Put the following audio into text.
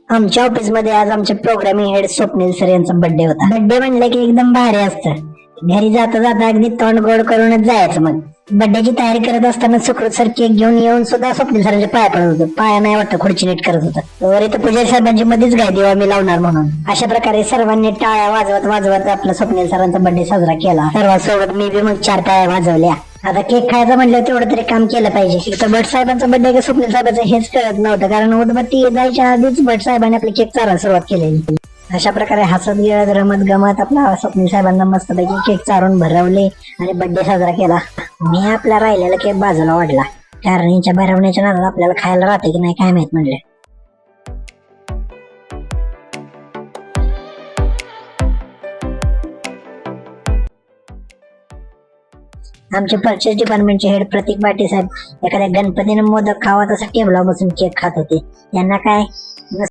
आमच्या ऑफिसमध्ये आज आमचे प्रोग्रामिंग हेड स्वप्नील सर यांचा बर्थडे होता. बर्थडे म्हणलं की एकदम भारी असतं. घरी जाता जाता अगदी तोंड गोड करूनच जायचं. मग बर्थडेची तयारी करत असताना सुकृत सर केक घेऊन येऊन सुद्धा स्वप्नील सरांच्या पाया पडत होतं. पाया नाही वाटतं खुर्ची नीट करत होतं. वर इथं पुजारी साहेबांची मध्येच गाय देवा मी लावणार म्हणून. अशा प्रकारे सर्वांनी टाळ्या वाजवत वाजवत आपला स्वप्नील सरांचा बर्थडे साजरा केला. सर्वांसोबत मी बी मग 4 टाळ्या वाजवल्या. आता केक खायचा म्हटलं तेवढं तरी काम केलं पाहिजे. इथं भट साहेबांचा बर्थडे का स्वप्नील साहेबांचं हेच कळत नव्हतं, कारण उदबत्ती जायच्या आधीच भट साहेबांनी आपली केक चारायला सुरुवात केलेली. अशा प्रकारे हसत गिळत रमत गमत आपला स्वप्नील साहेबांना मस्तपैकी केक चारून भरवले आणि बर्थडे साजरा केला. मी आपला राहिलेला केक बाजूला वाढला, कारण यांच्या भरवण्याच्या नादात आपल्याला खायला राहते की नाही काय माहित म्हणले. आमचे परचेस डिपार्टमेंटचे हेड प्रतीक पाटील साहेब एखाद्या गणपतीने मोदक खावा तसा टेबलावर बसून केक खात होते. यांना काय